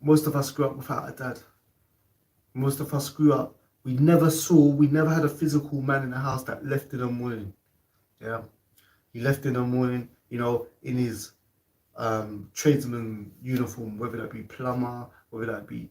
Most of us grew up without a dad. Most of us grew up, we never had a physical man in the house that left in the morning. Yeah. He left in the morning, in his tradesman uniform, whether that be plumber, whether that be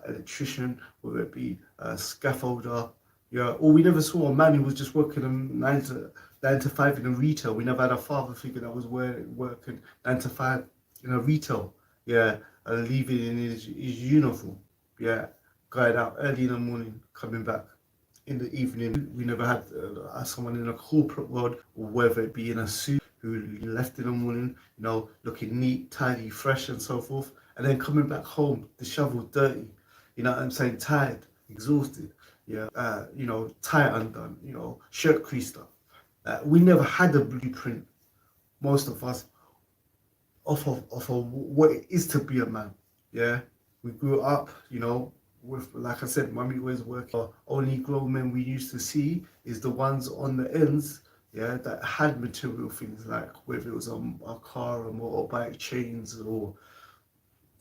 electrician, whether it be scaffolder. Yeah, or we never saw a man who was just working 9 to 5 in a retail. We never had a father figure that was working 9 to 5 in a retail. Yeah, leaving in his uniform. Yeah, going out early in the morning, coming back in the evening. We never had someone in a corporate world, or whether it be in a suit, who left in the morning, looking neat, tidy, fresh, and so forth, and then coming back home, disheveled, dirty. You know what I'm saying? Tired, exhausted. Yeah, tie undone. Shirt creased up. We never had a blueprint, most of us, of what it is to be a man. Yeah, we grew up, with, like I said, mummy always working. Only grown men we used to see is the ones on the ends, yeah, that had material things, like whether it was a car, a motorbike, chains, or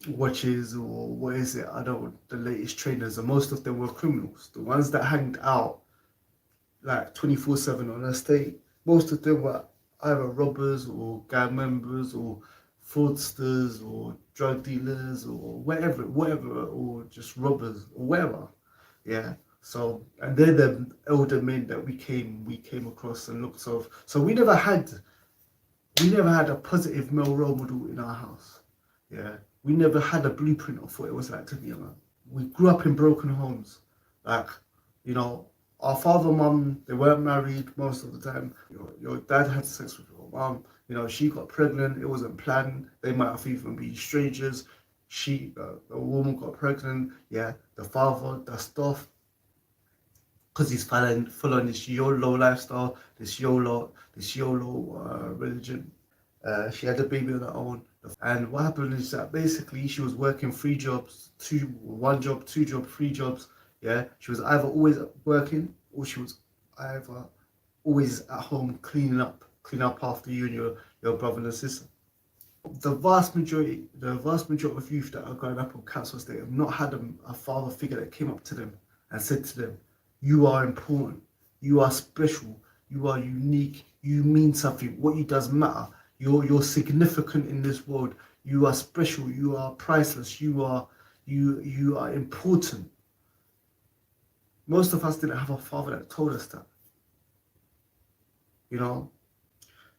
watches, or what is it? I don't know, the latest trainers, and most of them were criminals. The ones that hanged out like 24/7 on the estate, most of them were either robbers or gang members or fraudsters or drug dealers or whatever, or just robbers or whatever. Yeah. So, and they're the elder men that we came across and looked of. So we never had a positive male role model in our house. Yeah. We never had a blueprint of what it was like to be a man. We grew up in broken homes. Like, you know, our father, mum, they weren't married most of the time. Your dad had sex with your mum. She got pregnant. It wasn't planned. They might have even been strangers. The woman got pregnant. Yeah, the father dust off because he's following this YOLO lifestyle, this YOLO religion. She had a baby on her own. And what happened is that basically she was working 3 jobs, one job, 2 jobs, 3 jobs. Yeah, she was either always working, or she was either always at home cleaning up after you and your brother and sister. The vast majority of youth that are growing up on council estate have not had a father figure that came up to them and said to them, "You are important. You are special. You are unique. You mean something. What you does matter. You're significant in this world. You are special. You are priceless. You are important." Most of us didn't have a father that told us that. You know.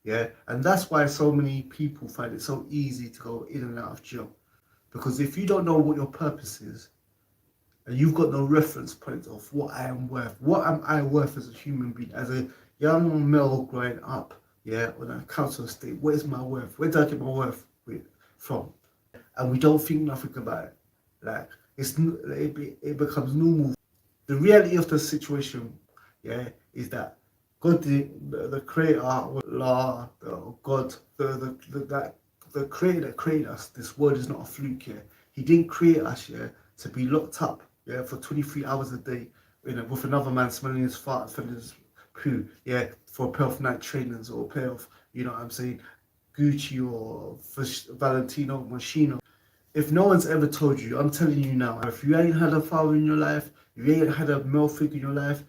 Yeah, and that's why so many people find it so easy to go in and out of jail. Because if you don't know what your purpose is, and you've got no reference point of what I am worth, what am I worth as a human being, as a young male growing up, yeah, on a council estate, what is my worth? Where do I get my worth from? And we don't think nothing about it. Like, it becomes normal. The reality of the situation, yeah, is that God, the creator, Allah, God, the creator that created us. This world is not a fluke. Yeah, He didn't create us, yeah, to be locked up, yeah, for 23 hours a day, with another man smelling his fart, filling his poo, yeah, for a pair of Nike trainers, or a pair of, what I'm saying, Gucci or Valentino Moschino. If no one's ever told you, I'm telling you now, if you ain't had a father in your life, if you ain't had a male figure in your life,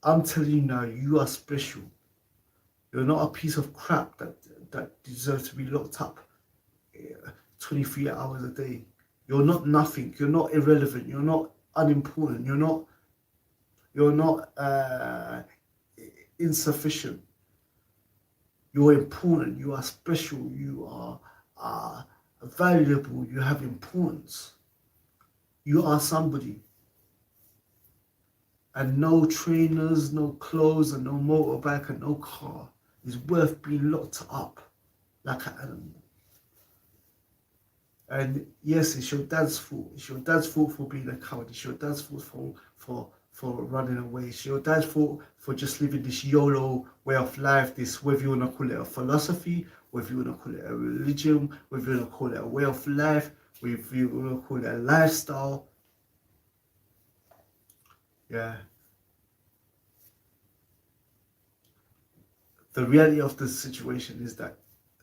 I'm telling you now, you are special. You're not a piece of crap that deserves to be locked up 23 hours a day. You're not nothing. You're not irrelevant. You're not unimportant. You're not insufficient. You're important. You are special. You are valuable. You have importance. You are somebody. And no trainers, no clothes, and no motorbike, and no car is worth being locked up like an animal. And yes, it's your dad's fault. It's your dad's fault for being a coward. It's your dad's fault for running away. It's your dad's fault for just living this YOLO way of life, this, whether you want to call it a philosophy, whether you want to call it a religion, whether you want to call it a way of life, whether you want to call it a lifestyle. Yeah. The reality of the situation is that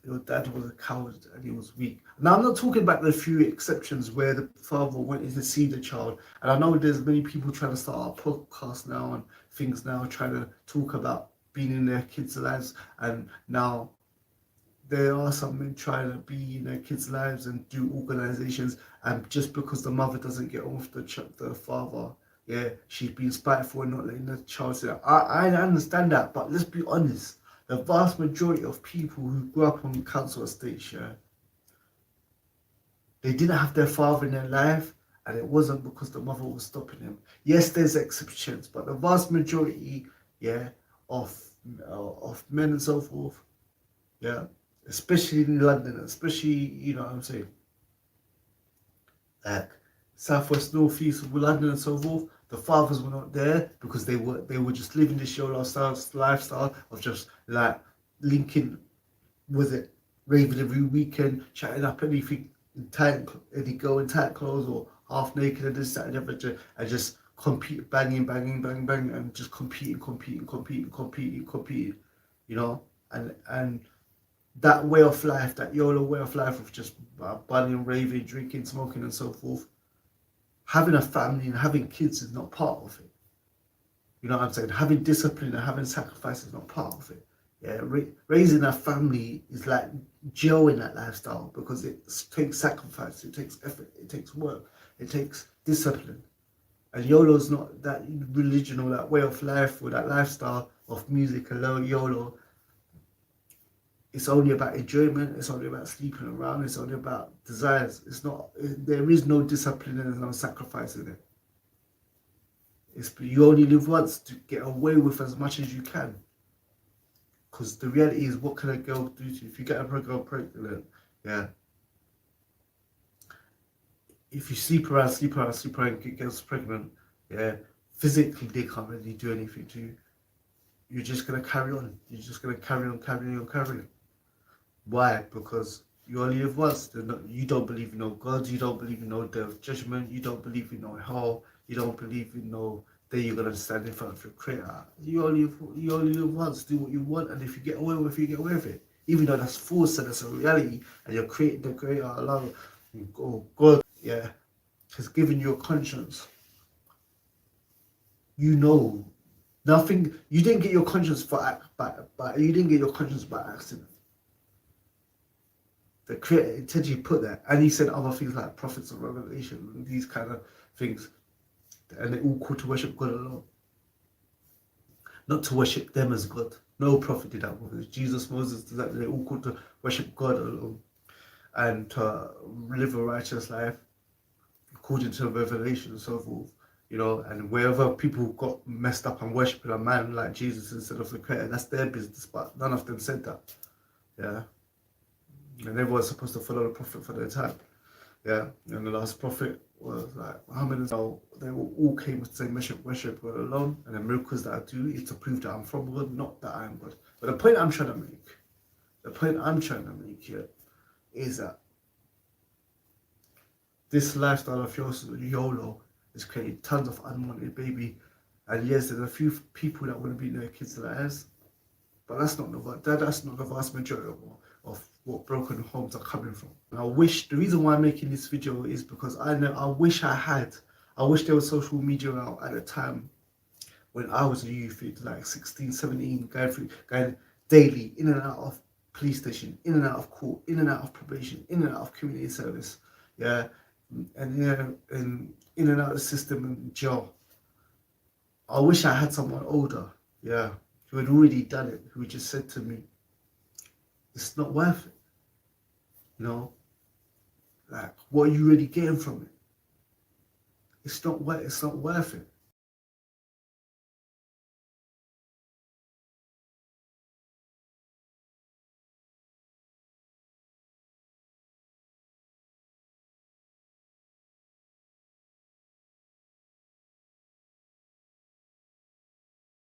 your dad was a coward and he was weak. Now, I'm not talking about the few exceptions where the father went in to see the child. And I know there's many people trying to start a podcast now and things now trying to talk about being in their kids' lives. And now there are some men trying to be in their kids' lives and do organizations. And just because the mother doesn't get on with the father, yeah, she's being spiteful and not letting the child see that. I understand that, but let's be honest. The vast majority of people who grew up on council estates, yeah, they didn't have their father in their life, and it wasn't because the mother was stopping them. Yes, there's exceptions, but the vast majority, yeah, of men and so forth, yeah, especially in London, especially, you know what I'm saying, like southwest, northeast of London and so forth, the fathers were not there because they were just living this lifestyle of just like linking with it, raving every weekend, chatting up anything in tight, any girl in tight clothes or half naked and this, that, and everything, and just compete, banging, and just competing, you know, and that way of life, that YOLO way of life of just bunning, raving, drinking, smoking, and so forth. Having a family and having kids is not part of it. You know what I'm saying? Having discipline and having sacrifice is not part of it. Yeah, raising a family is like jail in that lifestyle because it takes sacrifice, it takes effort, it takes work, it takes discipline. And YOLO's not that religion or that way of life or that lifestyle of music alone. YOLO, it's only about enjoyment, it's only about sleeping around, it's only about desires. It's not, there is no discipline and there's no sacrifice in it. You only live once to get away with as much as you can. Because the reality is, what can a girl do to you? If you get a girl pregnant, yeah. If you sleep around, and get girls pregnant, yeah, physically they can't really do anything to you. You're just going to carry on. You're just going to carry on. Why? Because you only live once. You don't believe in no God. You don't believe in no day of judgment. You don't believe in no hell. You don't believe in no day you're gonna stand in front of your creator. You only live once. Do what you want, and if you get away with it, you get away with it. Even though that's false and that's a reality, and you're creating the creator alone. Oh God, yeah, has given you a conscience. You know nothing. You didn't get your conscience you didn't get your conscience by accident. The creator intentionally put that, and he said other things like prophets of revelation and these kind of things, and they all call to worship God alone, not to worship them as God. No prophet did that. Because Jesus, Moses did that. They all called to worship God alone and to live a righteous life according to revelation and so forth. You know, and wherever people got messed up and worshipping a man like Jesus instead of the creator, that's their business. But none of them said that. Yeah. And everyone's supposed to follow the prophet for their time. Yeah. And the last prophet was like Muhammad. So they all came with the same worship God alone. And the miracles that I do is to prove that I'm from God, not that I am God. But the point I'm trying to make here is that this lifestyle of YOLO is creating tons of unwanted baby. And yes, there's a few people that want to be in their kids' lives, but that's not the vast majority of what broken homes are coming from. And the reason why I'm making this video is because I wish there was social media out at a time when I was a youth, like 16, 17, going daily in and out of police station, in and out of court, in and out of probation, in and out of community service, yeah, and in and out of the system and jail. I wish I had someone older, yeah, who had already done it, who just said to me, it's not worth it. You know, like, what are you really getting from it? It's not worth it.